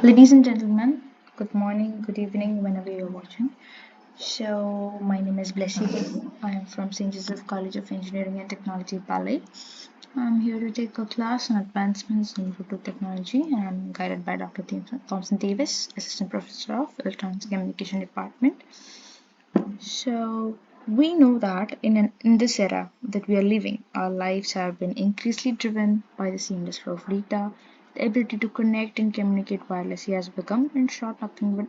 Ladies and gentlemen, good morning, good evening, whenever you're watching. So, my name is Blessy. I am from St. Joseph College of Engineering and Technology, Palay. I'm here to take a class on advancements in Bluetooth technology, and I'm guided by Dr. Thompson Davis, Assistant Professor of Electronics and Communication Department. So, we know that in this era that we are living, our lives have been increasingly driven by the seamless flow of data. The ability to connect and communicate wirelessly has become, in short, nothing but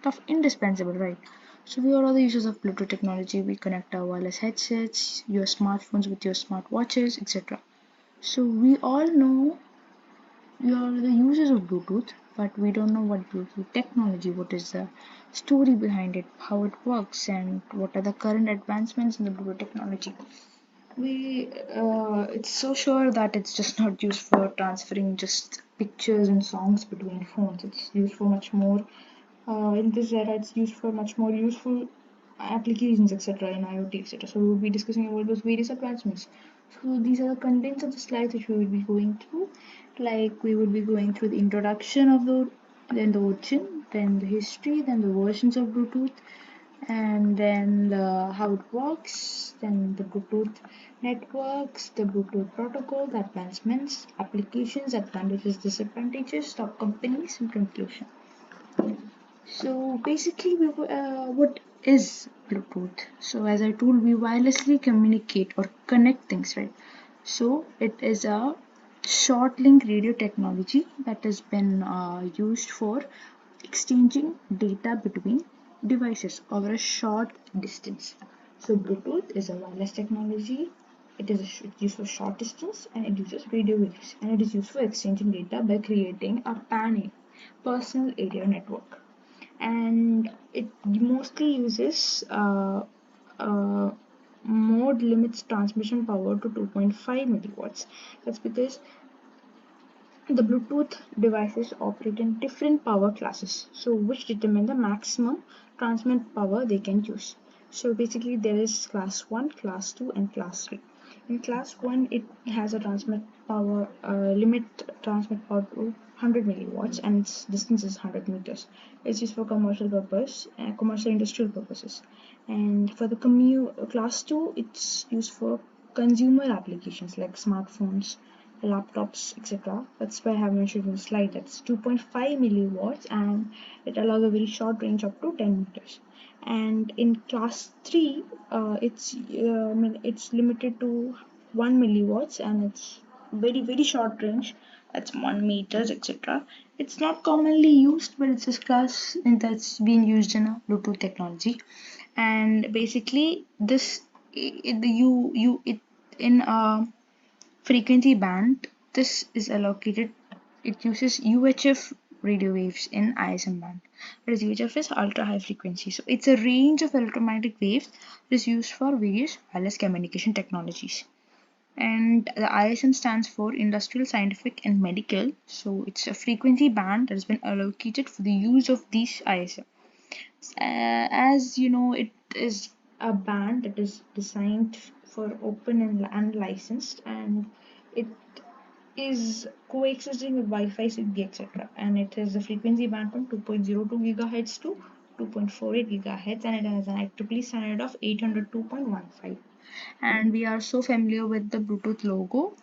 of indispensable, right? So we are all the users of Bluetooth technology. We connect our wireless headsets, your smartphones with your smartwatches, etc. So we all know we are the users of Bluetooth, but we don't know what Bluetooth technology, what is the story behind it, how it works, and what are the current advancements in the Bluetooth technology. It's so sure that it's just not used for transferring just pictures and songs between phones. It's used for much more. In this era, it's used for much more useful applications, etc. in IoT, etc. So we'll be discussing about those various advancements. So these are the contents of the slides which we will be going through. Like we will be going through the introduction of then the origin, then the history, then the versions of Bluetooth, and then how it works, then the Bluetooth networks, the Bluetooth protocol, the advancements, applications, advantages, disadvantages, top companies, and conclusion. So basically, what is Bluetooth? So as I told, we wirelessly communicate or connect things, right? So it is a short link radio technology that has been used for exchanging data between devices over a short distance. So Bluetooth is a wireless technology. It is used for short distance and it uses radio waves and it is used for exchanging data by creating a PAN, personal area network, and it mostly uses mode limits transmission power to 2.5 milliwatts. That's because the Bluetooth devices operate in different power classes, so which determine the maximum transmit power they can use. So basically, there is class 1, class 2, and class 3. In class 1, it has a transmit power limit transmit power to 100 milliwatts, and its distance is 100 meters. It's used for commercial purpose, commercial industrial purposes. And for the class 2, it's used for consumer applications like smartphones, laptops, etc. That's why I have mentioned in the slide. That's 2.5 milliwatts and it allows a very short range up to 10 meters. And in class 3, it's limited to 1 milliwatts and it's very short range. That's 1 meters, etc. It's not commonly used, but it's a class that's being used in a Bluetooth technology. And basically, this it, the you it in a frequency band, this is allocated. It uses UHF radio waves in ISM band. Whereas UHF is ultra high frequency. So it's a range of electromagnetic waves that is used for various wireless communication technologies. And the ISM stands for Industrial, Scientific, and Medical. So it's a frequency band that has been allocated for the use of these ISM. As you know, it is a band that is designed for open and unlicensed, and it is coexisting with Wi-Fi, Zigbee, etc. And it has a frequency band from 2.02 gigahertz to 2.48 gigahertz, and it has an IEEE standard of 802.15. And we are so familiar with the Bluetooth logo,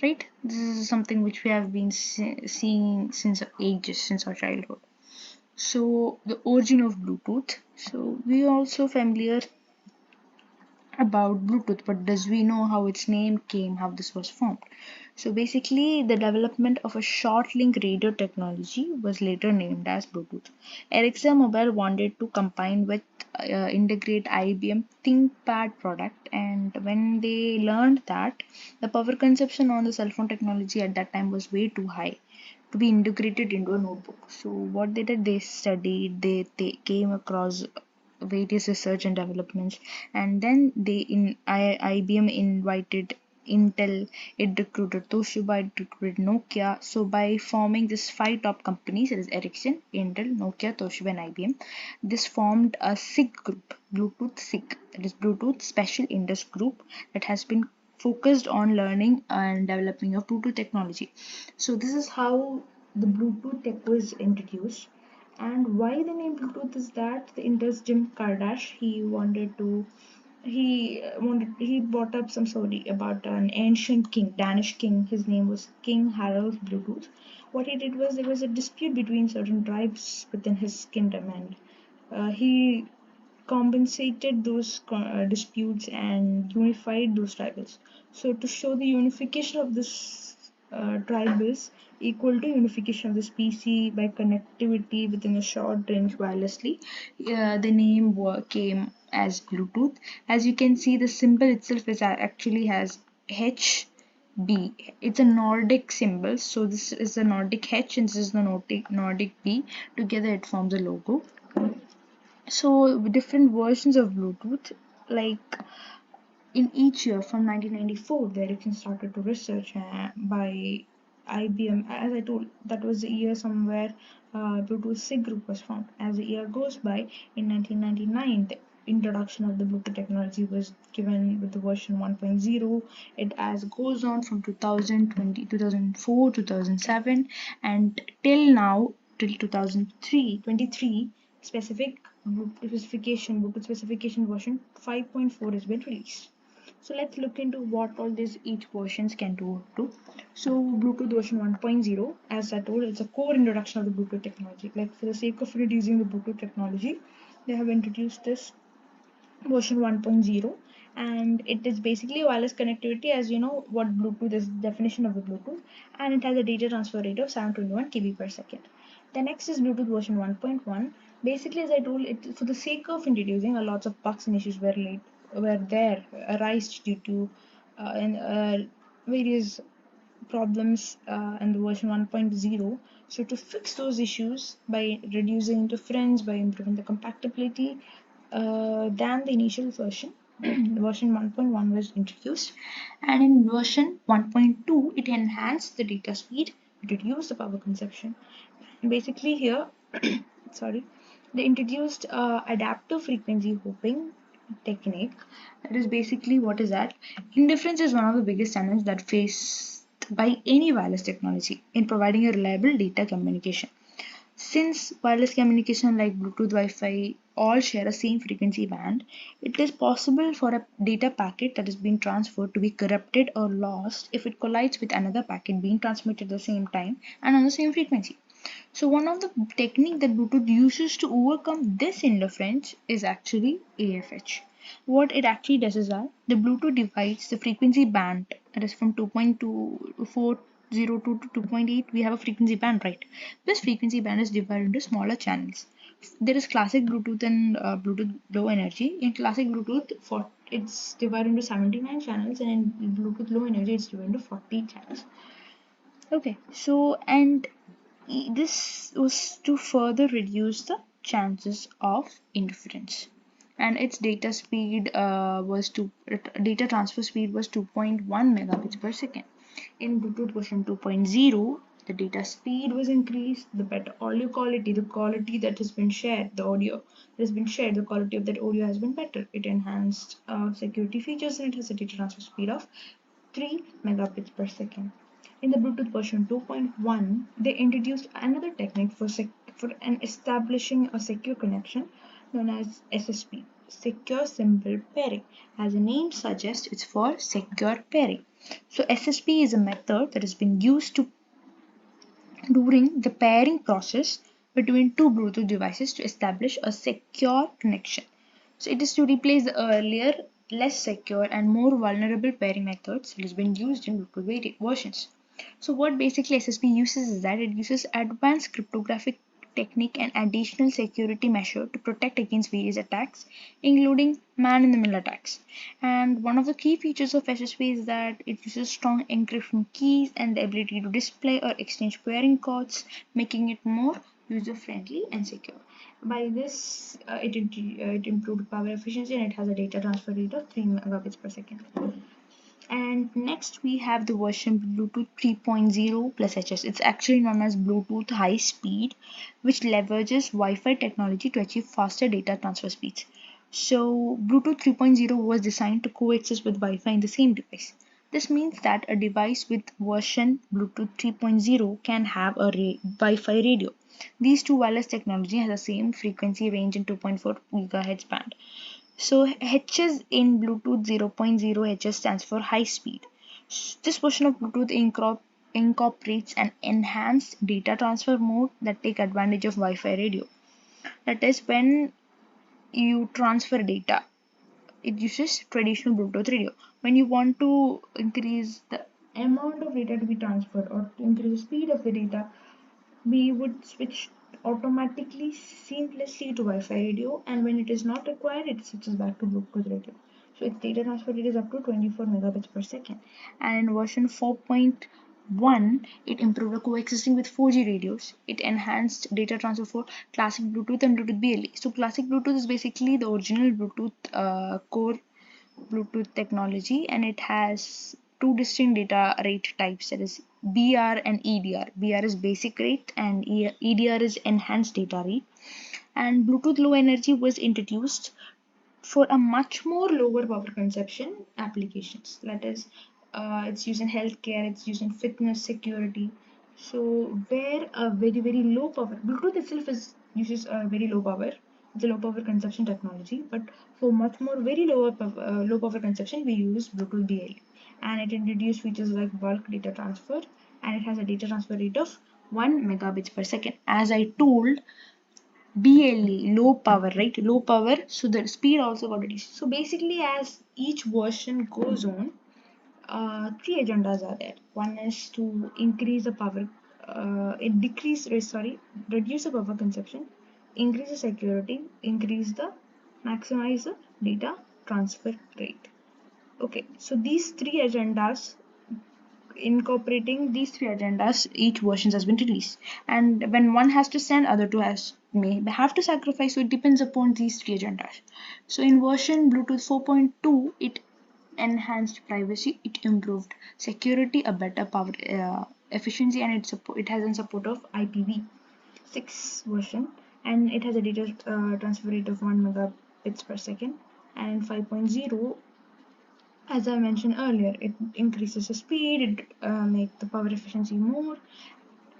right? This is something which we have been seeing since ages, since our childhood. So the origin of Bluetooth. So we are also familiar about Bluetooth, but does we know how its name came, how this was formed? So basically, the development of a short link radio technology was later named as Bluetooth. Ericsson Mobile wanted to combine with integrate IBM ThinkPad product, and when they learned that the power consumption on the cell phone technology at that time was way too high to be integrated into a notebook. So what they did, they studied, they came across various research and developments, and then IBM invited Intel, it recruited Toshiba, it recruited Nokia. So by forming these five top companies, that is Ericsson, Intel, Nokia, Toshiba, and IBM, this formed a SIG group, Bluetooth SIG, that is Bluetooth Special Interest Group, that has been focused on learning and developing of Bluetooth technology. So this is how the Bluetooth tech was introduced. And why the name Bluetooth is that the Indus Jim Kardash he brought up some story about an ancient king, Danish king. His name was King Harald Bluetooth. What he did was there was a dispute between certain tribes within his kingdom, and he compensated those disputes and unified those tribals. So to show the unification of this tribals equal to unification of the species by connectivity within a short range wirelessly, the name came as Bluetooth. As you can see, the symbol itself is actually has HB. It's a Nordic symbol, so this is the Nordic H and this is the Nordic B. Together it forms a logo. So different versions of Bluetooth, like in each year from 1994, the Ericsson started to research by IBM. As I told, that was the year somewhere Bluetooth SIG group was formed. As the year goes by, in 1999, the introduction of the Bluetooth technology was given with the version 1.0. It as goes on from 2020, 2004, 2007, and till now, till 2023, Bluetooth specification version 5.4 has been released. So let's look into what all these each versions can do. So Bluetooth version 1.0, as I told, it's a core introduction of the Bluetooth technology. Like for the sake of introducing the Bluetooth technology, they have introduced this version 1.0, and it is basically wireless connectivity. As you know what Bluetooth is, definition of the Bluetooth, and it has a data transfer rate of 721 kb per second. The next is Bluetooth version 1.1. Basically, as I told, it for the sake of introducing, a lots of bugs and issues were there arised due to various problems in the version 1.0. So to fix those issues by reducing interference, by improving the compatibility, than the initial version, version 1.1 was introduced, and in version 1.2 it enhanced the data speed, it reduced the power consumption. Basically here, sorry, they introduced adaptive frequency hopping technique. That is basically, what is that? Indifference is one of the biggest challenges that faced by any wireless technology in providing a reliable data communication. Since wireless communication like Bluetooth, Wi-Fi all share a same frequency band, it is possible for a data packet that is being transferred to be corrupted or lost if it collides with another packet being transmitted at the same time and on the same frequency. So one of the technique that Bluetooth uses to overcome this interference is actually AFH. What it actually does is that the Bluetooth divides the frequency band, that is from 2.2402 to 2.8. We have a frequency band, right? This frequency band is divided into smaller channels. There is classic Bluetooth and Bluetooth low energy. In classic Bluetooth, it's divided into 79 channels, and in Bluetooth low energy, it's divided into 40 channels. Okay, so and this was to further reduce the chances of interference, and its data transfer speed was 2.1 megabits per second. In Bluetooth version 2.0, the data speed was increased, the better audio quality, the quality that has been shared, the audio that has been shared, the quality of that audio has been better. It enhanced security features, and it has a data transfer speed of 3 megabits per second. In the Bluetooth version 2.1, they introduced another technique for establishing a secure connection known as SSP, Secure Symbol Pairing. As the name suggests, it's for secure pairing. So SSP is a method that has been used during the pairing process between two Bluetooth devices to establish a secure connection. So it is to replace the earlier, less secure and more vulnerable pairing methods that has been used in Bluetooth versions. So what basically SSP uses is that it uses advanced cryptographic technique and additional security measure to protect against various attacks, including man-in-the-middle attacks. And one of the key features of SSP is that it uses strong encryption keys and the ability to display or exchange pairing codes, making it more user-friendly and secure. By this, it improved power efficiency, and it has a data transfer rate of 3 megabits per second. And next we have the version Bluetooth 3.0 plus HS. It's actually known as Bluetooth High Speed, which leverages Wi-Fi technology to achieve faster data transfer speeds. So Bluetooth 3.0 was designed to coexist with Wi-Fi in the same device. This means that a device with version Bluetooth 3.0 can have a Wi-Fi radio. These two wireless technology has the same frequency range in 2.4 GHz band. So HS in Bluetooth 0.0 HS stands for high speed. This version of Bluetooth incorporates an enhanced data transfer mode that take advantage of Wi-Fi radio. That is, when you transfer data, it uses traditional Bluetooth radio. When you want to increase the amount of data to be transferred or to increase the speed of the data, we would switch automatically seamlessly to Wi-Fi radio, and when it is not required, it switches back to Bluetooth radio. So its data transfer rate is up to 24 megabits per second. And in version 4.1, it improved the coexisting with 4G radios. It enhanced data transfer for classic Bluetooth and Bluetooth BLE. So classic Bluetooth is basically the original Bluetooth core Bluetooth technology, and it has two distinct data rate types, that is BR and EDR. BR is basic rate and EDR is enhanced data rate. And Bluetooth Low Energy was introduced for a much more lower power consumption applications. That is, it's used in healthcare, it's used in fitness, security. So where a very low power, Bluetooth itself uses a very low power. It's a low power consumption technology, but for much more very low power consumption, we use Bluetooth BLE, and it introduced features like bulk data transfer, and it has a data transfer rate of 1 megabits per second. As I told, BLE, low power, right? Low power, so the speed also got reduced. So basically, as each version goes on, three agendas are there. One is to increase the power, reduce the power consumption, increase the security, maximize the data transfer rate. Okay, so these three agendas, incorporating these three agendas, each version has been released, and when one has to stand, other two may have to sacrifice. So it depends upon these three agendas. So in version Bluetooth 4.2, it enhanced privacy, it improved security, a better power efficiency, and it has a support of IPv6 version, and it has a data transfer rate of 1 megabits per second. And in 5.0, as I mentioned earlier, it increases the speed, it makes the power efficiency more,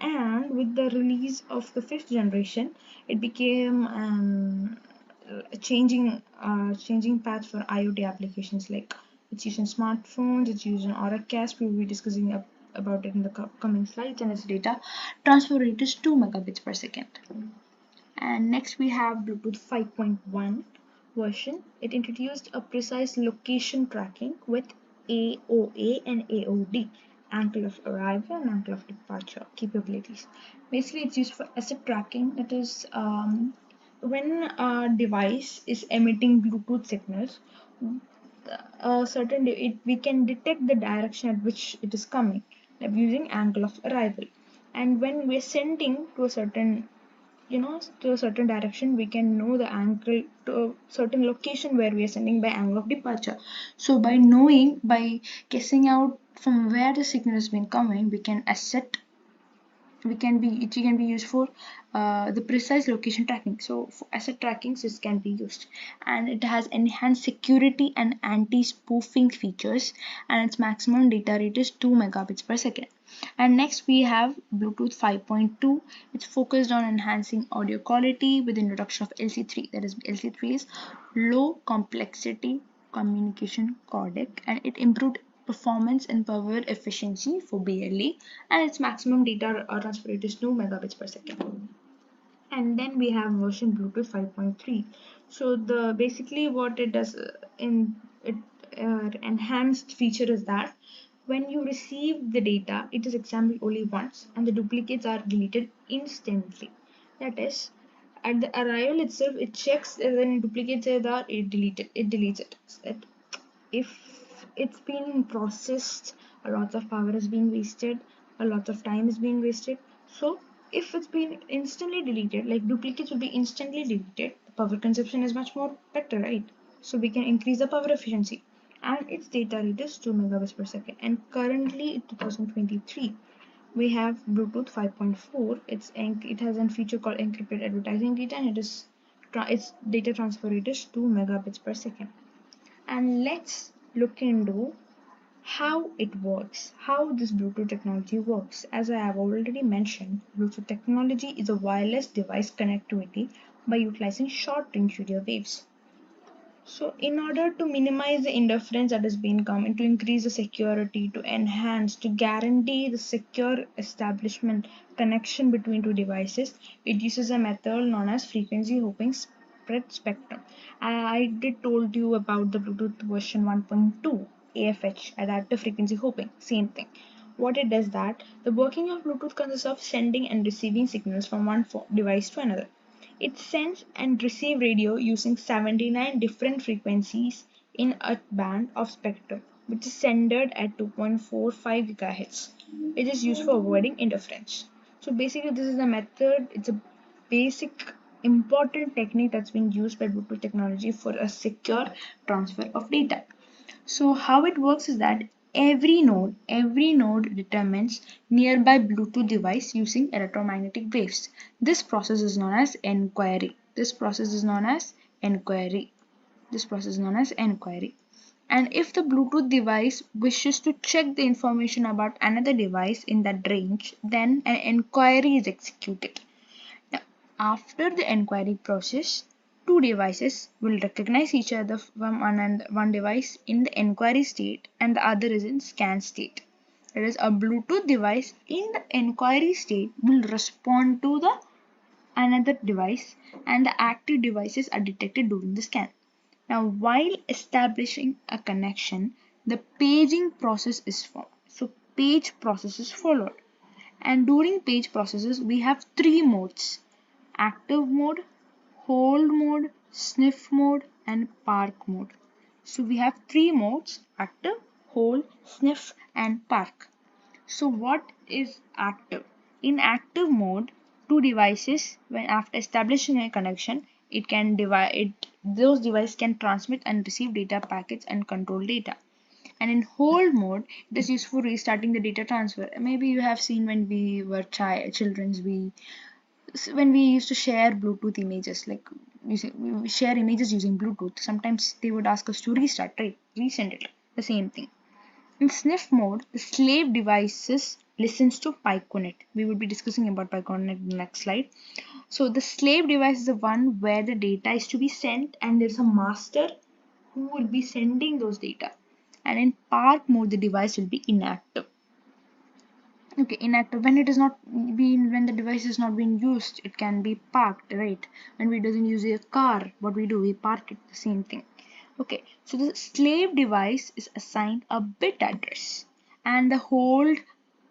and with the release of the 5th generation, it became changing path for IoT applications. Like, it's used in smartphones, it's used in Auracast. We will be discussing about it in the coming slides, and its data transfer rate is 2 megabits per second. And next we have Bluetooth 5.1 version. It introduced a precise location tracking with AOA and AOD, angle of arrival and angle of departure capabilities. Basically, it's used for asset tracking. That is, when a device is emitting Bluetooth signals, we can detect the direction at which it is coming, like using angle of arrival. And when we're sending to a certain to a certain direction, we can know the angle to a certain location where we are sending by angle of departure. So by guessing out from where the signal has been coming, it can be used for the precise location tracking. So for asset tracking, this can be used, and it has enhanced security and anti-spoofing features, and its maximum data rate is 2 megabits per second. And next we have Bluetooth 5.2. It's focused on enhancing audio quality with the introduction of LC3. That is, LC3 is low complexity communication codec, and it improved performance and power efficiency for BLE, and its maximum data transfer rate is 2 megabits per second. And then we have version Bluetooth 5.3. So basically what it does enhanced feature is that when you receive the data, it is examined only once, and the duplicates are deleted instantly. That is, at the arrival itself, it checks if any duplicates are there, it deletes it. If it's been processed, a lot of power is being wasted, a lot of time is being wasted. So if it's been instantly deleted, like duplicates will be instantly deleted, the power consumption is much more better, right? So we can increase the power efficiency, and its data rate is 2 megabits per second. And currently in 2023, we have Bluetooth 5.4. It has a feature called encrypted advertising data, and its data transfer rate is 2 megabits per second. And let's look into How it works, how this Bluetooth technology works. As I have already mentioned, Bluetooth technology is a wireless device connectivity by utilizing short range radio waves. So, in order to minimize the interference that has been coming, to increase the security, to enhance, to guarantee the secure establishment connection between two devices, it uses a method known as frequency hopping spread spectrum. I did told you about the Bluetooth version 1.2 AFH, adaptive frequency hopping, same thing. What it does that the working of Bluetooth consists of sending and receiving signals from one device to another. It sends and receives radio using 79 different frequencies in a band of spectrum, which is centered at 2.45 GHz. It is used for avoiding interference. So basically, this is a method. It's a basic important technique that's being used by Bluetooth technology for a secure transfer of data. So how it works is that every node determines nearby Bluetooth device using electromagnetic waves. This process is known as enquiry. This process is known as enquiry. This process is known as enquiry. And if the Bluetooth device wishes to check the information about another device in that range, then an enquiry is executed. Now, after the enquiry process, two devices will recognize each other from one device in the enquiry state and the other is in scan state. That is, a Bluetooth device in the enquiry state will respond to the another device and the active devices are detected during the scan. Now, while establishing a connection, the paging process is formed. So, page process is followed. And during page processes, we have three modes: active mode, hold mode, sniff mode, and park mode. So we have three modes: active, hold, sniff, and park. So what is active? In active mode, two devices, when after establishing a connection, it can divide it those devices can transmit and receive data packets and control data. And in hold mode, it is used for restarting the data transfer. Maybe you have seen when we were children, when we used to share Bluetooth images, like we share images using Bluetooth, sometimes they would ask us to restart, right? Resend it. The same thing. In sniff mode, the slave devices listens to Piconet. We will be discussing about Piconet in the next slide. So the slave device is the one where the data is to be sent and there's a master who will be sending those data. And in park mode, the device will be inactive. Okay, inactive when it is not being when the device is not being used, it can be parked, right? When we doesn't use a car, what we do, we park it, the same thing. Okay, so the slave device is assigned a bit address, and the hold,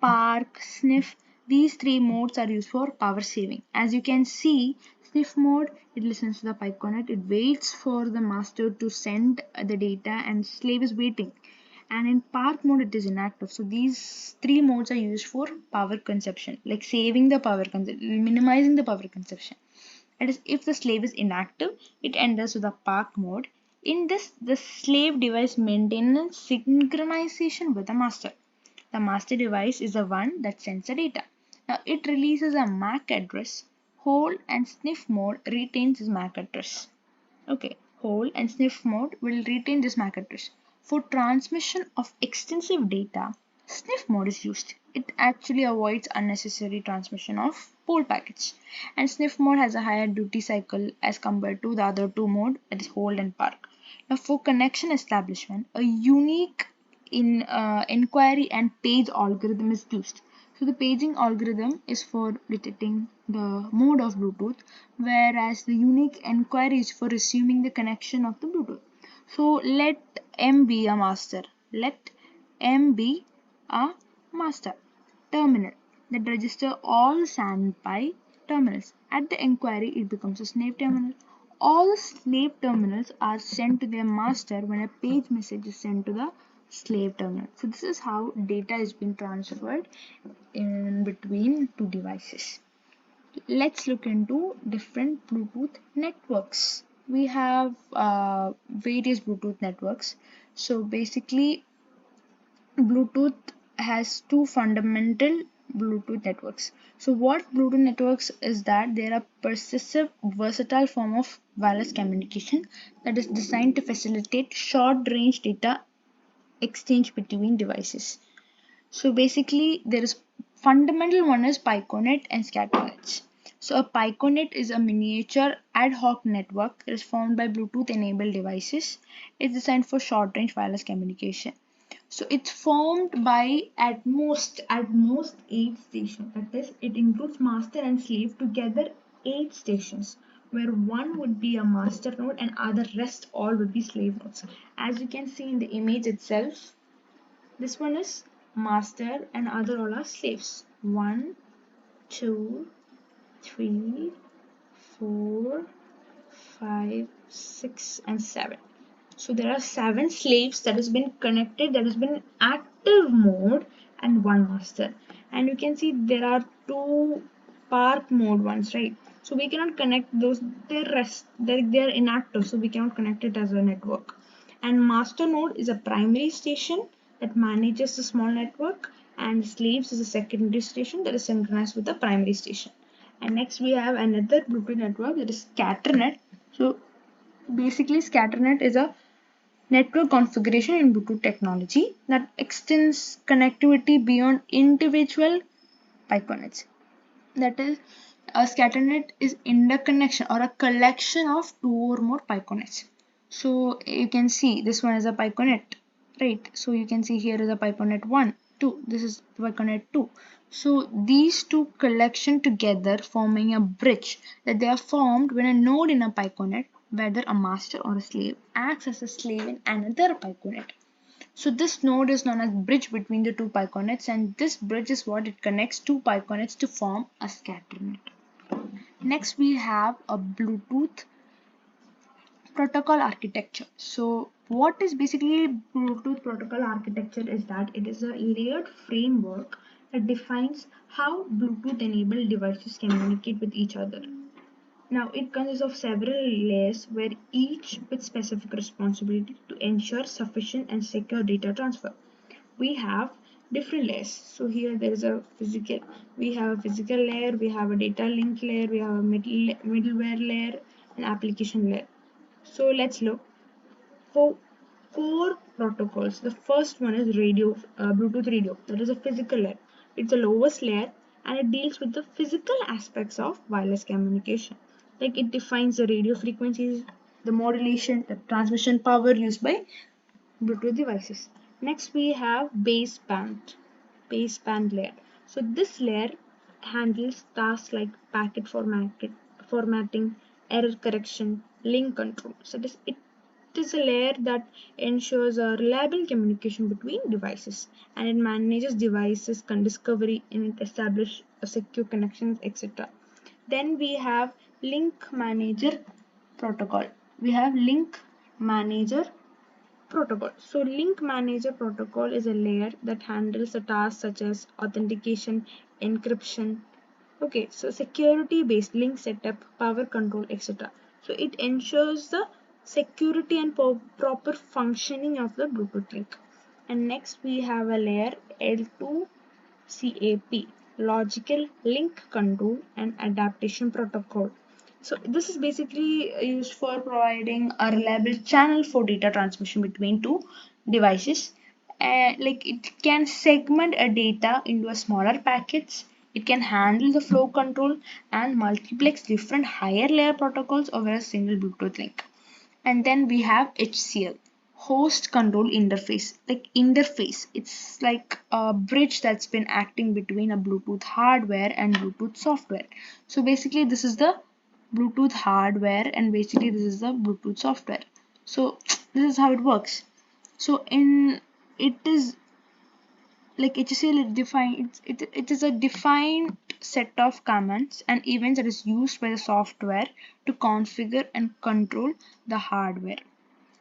park, sniff, these three modes are used for power saving. As you can see, sniff mode, it listens to the Piconet, it waits for the master to send the data, and slave is waiting. And in park mode, it is inactive. So these three modes are used for power consumption, like saving the power consumption, minimizing the power consumption. That is, if the slave is inactive, it enters to the park mode. In this, the slave device maintains synchronization with the master. The master device is the one that sends the data. Now it releases a MAC address. Hold and sniff mode retains this MAC address. Okay, hold and sniff mode will retain this MAC address. For transmission of extensive data, sniff mode is used. It actually avoids unnecessary transmission of hold packets. And sniff mode has a higher duty cycle as compared to the other two modes, that is hold and park. Now for connection establishment, a unique inquiry and page algorithm is used. So the paging algorithm is for detecting the mode of Bluetooth, whereas the unique enquiry is for assuming the connection of the Bluetooth. So let M be a master. Let M be a master terminal that register all standby terminals. At the enquiry, it becomes a slave terminal. All slave terminals are sent to their master when a page message is sent to the slave terminal. So this is how data is being transferred in between two devices. Let's look into different Bluetooth networks. We have various Bluetooth networks. So basically, Bluetooth has two fundamental Bluetooth networks. So what Bluetooth networks is that they are a pervasive, versatile form of wireless communication that is designed to facilitate short-range data exchange between devices. So basically there is fundamental one is Piconet and ScatterNets. So a Piconet is a miniature ad hoc network that is formed by Bluetooth enabled devices. It's designed for short range wireless communication. So it's formed by at most 8 stations. That is, it includes master and slave together 8 stations, where one would be a master node and other rest all would be slave nodes. As you can see in the image itself, this one is master and other all are slaves. 1, 2, 3, 4, 5, 6, and 7. So there are 7 slaves that has been connected, that has been active mode, and one master. And you can see there are 2 park mode ones, right? So we cannot connect those, they're inactive, so we cannot connect it as a network. And master node is a primary station that manages the small network, and slaves is a secondary station that is synchronized with the primary station. And next we have another Bluetooth network, that is ScatterNet. So basically ScatterNet is a network configuration in Bluetooth technology that extends connectivity beyond individual Piconets. That is, a ScatterNet is interconnection or a collection of 2 or more Piconets. So you can see this one is a Piconet, right? So you can see here is a Piconet 1, 2. This is Piconet 2. So these two collection together forming a bridge, that they are formed when a node in a Piconet, whether a master or a slave, acts as a slave in another Piconet. So this node is known as bridge between the 2 Piconets, and this bridge is what it connects 2 Piconets to form a ScatterNet. Next we have a Bluetooth protocol architecture. So what is basically Bluetooth protocol architecture is that it is a layered framework that defines how Bluetooth enabled devices communicate with each other. Now it consists of several layers, where each with specific responsibility to ensure sufficient and secure data transfer. We have different layers. So here there is a physical layer, we have a data link layer, we have a middleware layer, and application layer. So let's look for 4 protocols. The first one is Bluetooth radio. That is a physical layer. It's the lowest layer, and it deals with the physical aspects of wireless communication. Like it defines the radio frequencies, the modulation, the transmission power used by Bluetooth devices. Next we have baseband layer. So this layer handles tasks like formatting, error correction, link control. So it is a layer that ensures a reliable communication between devices, and it manages devices discovery, and it establishes secure connections, etc. Then we have link manager protocol. We have link manager protocol. So link manager protocol is a layer that handles the tasks such as authentication, encryption. Okay, so security based link setup, power control, etc. So it ensures the security and proper functioning of the Bluetooth link. And next we have a layer L2CAP, logical link control and adaptation protocol. So this is basically used for providing a reliable channel for data transmission between 2 devices. Like it can segment a data into a smaller packets. It can handle the flow control and multiplex different higher layer protocols over a single Bluetooth link. And then we have HCL, host control interface. It's like a bridge that's been acting between a Bluetooth hardware and Bluetooth software. So basically this is the Bluetooth hardware, and basically this is the Bluetooth software. So this is how it works. So it is like HCL, it is a defined set of commands and events that is used by the software to configure and control the hardware.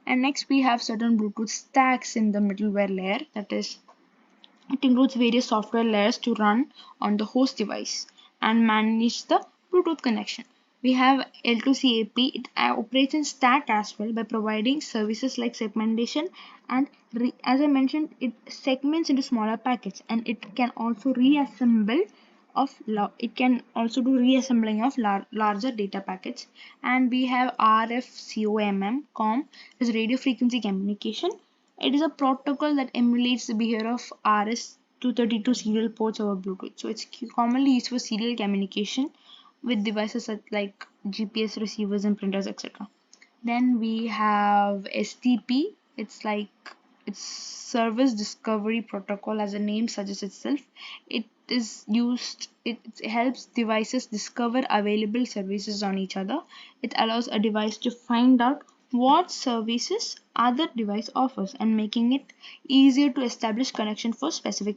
And next we have certain Bluetooth stacks in the middleware layer. That is, it includes various software layers to run on the host device and manage the Bluetooth connection. We have L2CAP. It operates in stack as well by providing services like segmentation, and as I mentioned, it segments into smaller packets, and it can also reassemble it can also do reassembling of larger data packets. And we have RFCOMM, COM is radio frequency communication. It is a protocol that emulates the behavior of RS-232 serial ports over Bluetooth. So it's commonly used for serial communication with devices such like GPS receivers and printers, etc. Then we have STP. It's Service Discovery Protocol, as the name suggests itself. It helps devices discover available services on each other. It allows a device to find out what services other device offers and making it easier to establish connection for specific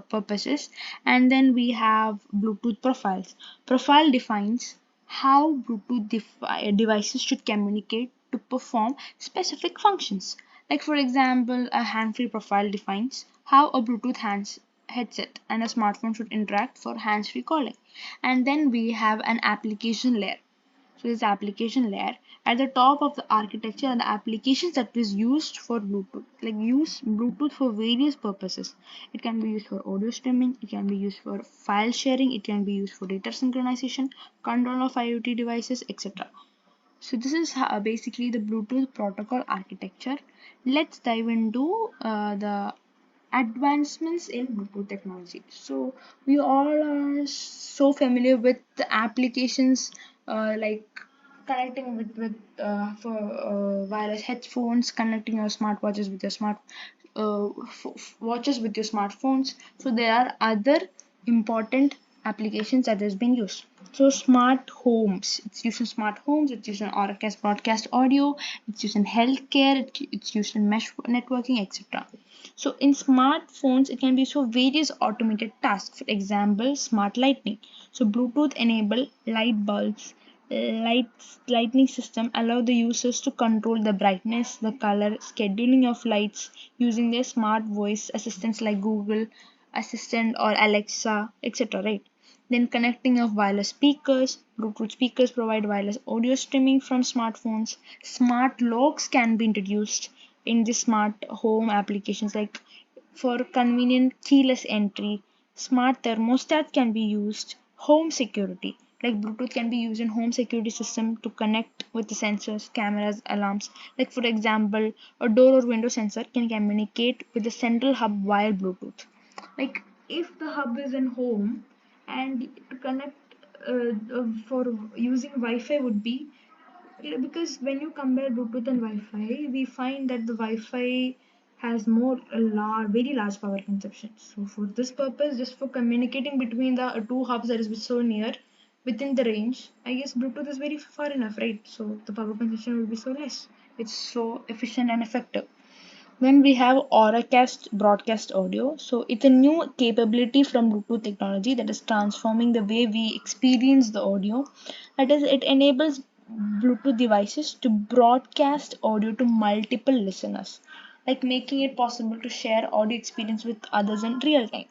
purposes. And then we have Bluetooth profiles. Profile defines how Bluetooth devices should communicate to perform specific functions. Like for example, a hand-free profile defines how a Bluetooth headset and a smartphone should interact for hands-free calling. And then we have an application layer. So this application layer at the top of the architecture and the applications that is used for Bluetooth. Like use Bluetooth for various purposes. It can be used for audio streaming, it can be used for file sharing, it can be used for data synchronization, control of IoT devices, etc. So this is basically the Bluetooth protocol architecture. Let's dive into the advancements in Bluetooth technology. So we all are so familiar with the applications like connecting for wireless headphones, connecting your smartwatches with your watches with your smartphones. So there are other important applications that has been used. So smart homes, it's used in smart homes, it's used in broadcast audio, it's used in healthcare, it's used in mesh networking, etc. So in smartphones, it can be used for various automated tasks. For example, smart lighting. So Bluetooth enable light bulbs, lighting system allow the users to control the brightness, the color, scheduling of lights using their smart voice assistants like Google Assistant or Alexa, etc. Right? Then connecting of wireless speakers. Bluetooth speakers provide wireless audio streaming from smartphones. Smart locks can be introduced in the smart home applications like for convenient keyless entry. Smart thermostat can be used. Home security, like Bluetooth can be used in home security system to connect with the sensors, cameras, alarms. Like for example, a door or window sensor can communicate with the central hub via Bluetooth. Like if the hub is in home and to connect for using Wi-Fi would be, because when you compare Bluetooth and Wi-Fi, we find that the Wi-Fi has very large power consumption. So for this purpose, just for communicating between the two hubs that is so near within the range, I guess Bluetooth is very far enough, right? So the power consumption will be so less. It's so efficient and effective. Then we have Auracast broadcast audio. So it's a new capability from Bluetooth technology that is transforming the way we experience the audio. That is, it enables Bluetooth devices to broadcast audio to multiple listeners, like making it possible to share audio experience with others in real time.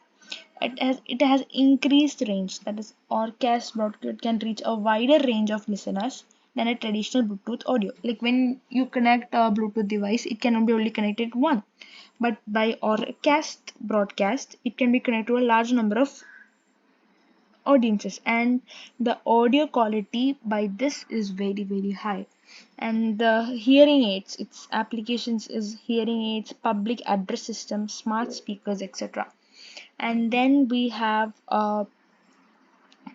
It has increased range. That is, Orcast broadcast can reach a wider range of listeners than a traditional Bluetooth audio. Like when you connect a Bluetooth device, it cannot be only connected one. But by Orcast broadcast, it can be connected to a large number of audiences, and the audio quality by this is very high. And the hearing aids, its applications is hearing aids, public address systems, smart speakers, etc. And then we have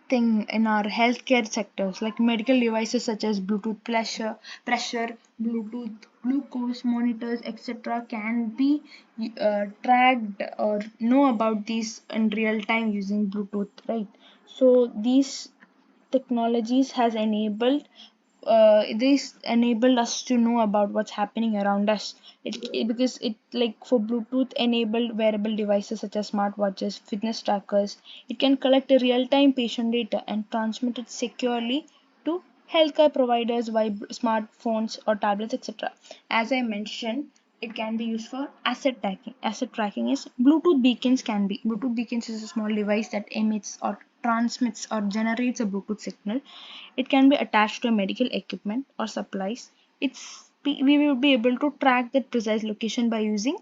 thing in our healthcare sectors like medical devices such as Bluetooth pressure, Bluetooth glucose monitors, etc. can be tracked or know about these in real time using Bluetooth, right? So these technologies has enabled this enabled us to know about what's happening around us. Because it, like for Bluetooth enabled wearable devices such as smartwatches, fitness trackers, it can collect a real-time patient data and transmit it securely to healthcare providers via smartphones or tablets, etc. As I mentioned, it can be used for asset tracking. Asset tracking is Bluetooth beacons is a small device that emits or transmits or generates a Bluetooth signal. It can be attached to medical equipment or supplies. We will be able to track that precise location by using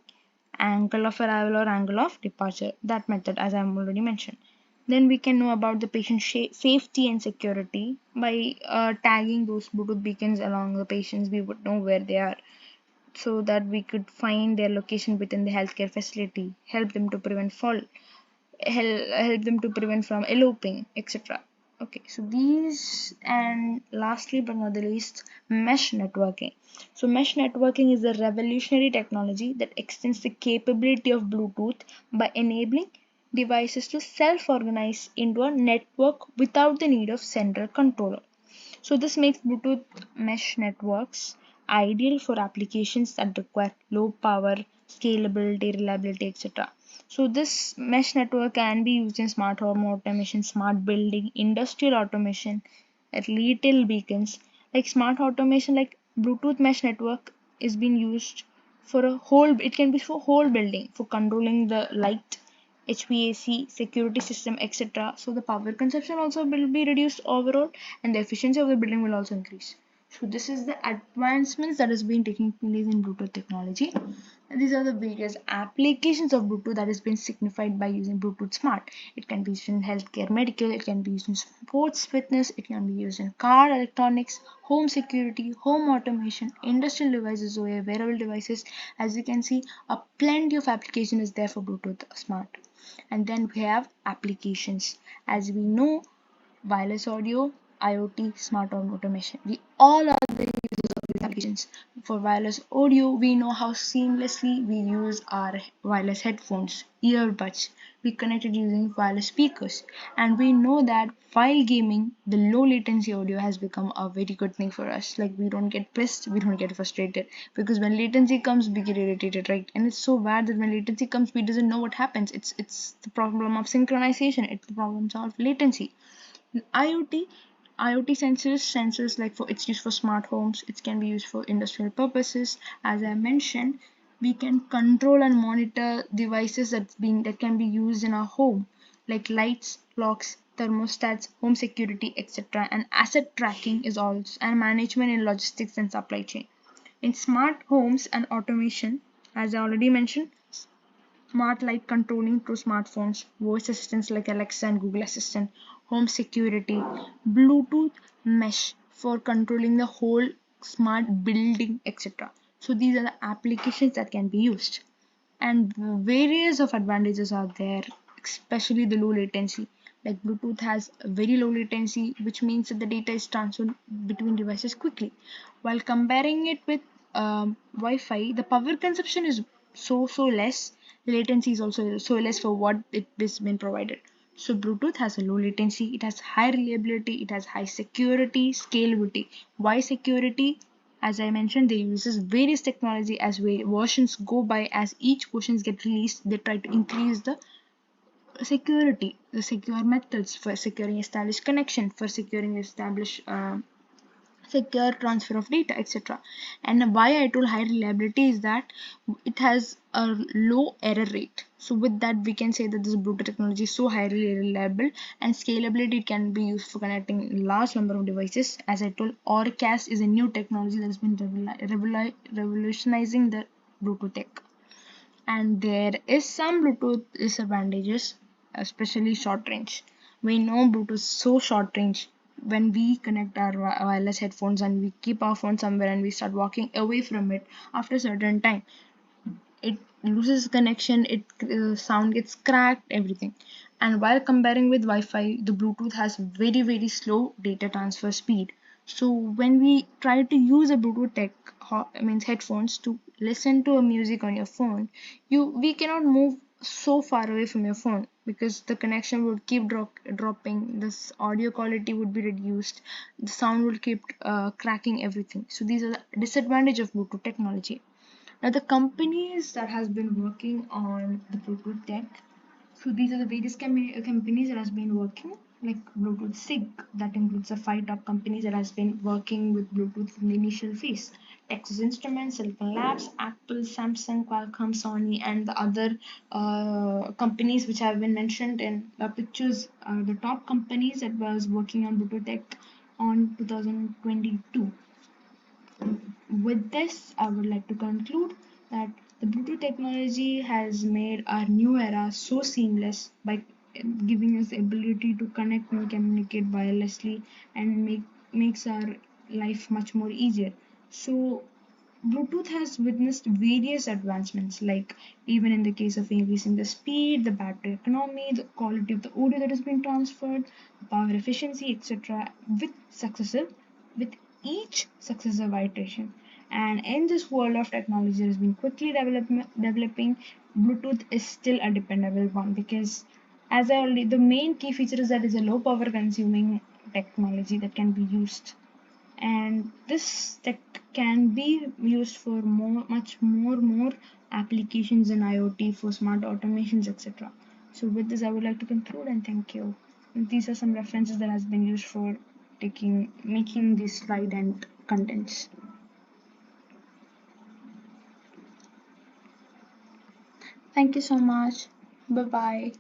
angle of arrival or angle of departure. That method, as I already mentioned. Then we can know about the patient safety and security by tagging those Bluetooth beacons along the patients. We would know where they are. so that we could find their location within the healthcare facility, help them to prevent fall, help them to prevent from eloping, etc. Okay, so these, and lastly but not the least, mesh networking. So mesh networking is a revolutionary technology that extends the capability of Bluetooth by enabling devices to self-organize into a network without the need of central controller. So this makes Bluetooth mesh networks ideal for applications that require low power, scalability, reliability, etc. So this mesh network can be used in smart home automation, smart building, industrial automation, retail beacons. Like smart automation, like Bluetooth mesh network is being used for a whole. It can be for whole building for controlling the light, HVAC, security system, etc. So the power consumption also will be reduced overall, and the efficiency of the building will also increase. So this is the advancements that has been taking place in Bluetooth technology. And these are the various applications of Bluetooth that has been signified by using Bluetooth Smart. It can be used in healthcare, medical, it can be used in sports fitness, it can be used in car electronics, home security, home automation, industrial devices, or wearable devices. As you can see, a plenty of application is there for Bluetooth Smart. And then we have applications. As we know, wireless audio, IoT, smart home automation. We all are the users of these applications. For wireless audio, we know how seamlessly we use our wireless headphones, earbuds. We connect it using wireless speakers. And we know that while gaming, the low latency audio has become a very good thing for us. Like we don't get pissed, we don't get frustrated. Because when latency comes, we get irritated, right? And it's so bad that when latency comes, we doesn't know what happens. It's the problem of synchronization. It's the problems of latency. IoT sensors like for it's used for smart homes, it can be used for industrial purposes. As I mentioned, we can control and monitor devices that can be used in our home, like lights, locks, thermostats, home security, etc. And asset tracking is also and management in logistics and supply chain. In smart homes and automation, as I already mentioned, smart light controlling through smartphones, voice assistants like Alexa and Google Assistant, home security, Bluetooth mesh for controlling the whole smart building, etc. So these are the applications that can be used. And various of advantages are there, especially the low latency. Like Bluetooth has a very low latency, which means that the data is transferred between devices quickly. While comparing it with Wi-Fi, the power consumption is so less. Latency is also so less for what it is been provided. So Bluetooth has a low latency, it has high reliability, it has high security, scalability. Why security? As I mentioned, they uses various technology as versions go by. As each versions get released, they try to increase the security, the secure methods for securing established connection, for securing established secure transfer of data, etc. And why I told high reliability is that it has a low error rate. So with that, we can say that this Bluetooth technology is so highly reliable, and scalability can be used for connecting large number of devices. As I told, Orcast is a new technology that has been revolutionizing the Bluetooth tech. And there is some Bluetooth disadvantages, especially short range. We know Bluetooth is so short range. When we connect our wireless headphones and we keep our phone somewhere and we start walking away from it, after a certain time it loses connection, it sound gets cracked, everything. And while comparing with Wi-Fi, the Bluetooth has very slow data transfer speed. So when we try to use a Bluetooth tech means headphones to listen to a music on your phone, we cannot move so far away from your phone because the connection would keep dropping, this audio quality would be reduced, the sound will keep cracking, everything. So these are the disadvantage of Bluetooth technology. Now the companies that has been working on the Bluetooth tech, so these are the various companies that has been working, like Bluetooth SIG, that includes the 5 top companies that has been working with Bluetooth from the initial phase. Texas Instruments, Silicon Labs, Apple, Samsung, Qualcomm, Sony, and the other companies which have been mentioned in the pictures are the top companies that was working on Bluetooth tech on 2022. With this, I would like to conclude that the Bluetooth technology has made our new era so seamless by giving us the ability to connect and communicate wirelessly and makes our life much more easier. So Bluetooth has witnessed various advancements, like even in the case of increasing the speed, the battery economy, the quality of the audio that is being transferred, power efficiency, etc., with each successive iteration. And in this world of technology that has been quickly developing, Bluetooth is still a dependable one because, as I already, the main key feature is that it's a low power consuming technology that can be used, and this tech can be used for much more applications in IoT for smart automations, etc. So with this I would like to conclude and thank you. These are some references that has been used for making this slide and contents. Thank you so much. Bye bye.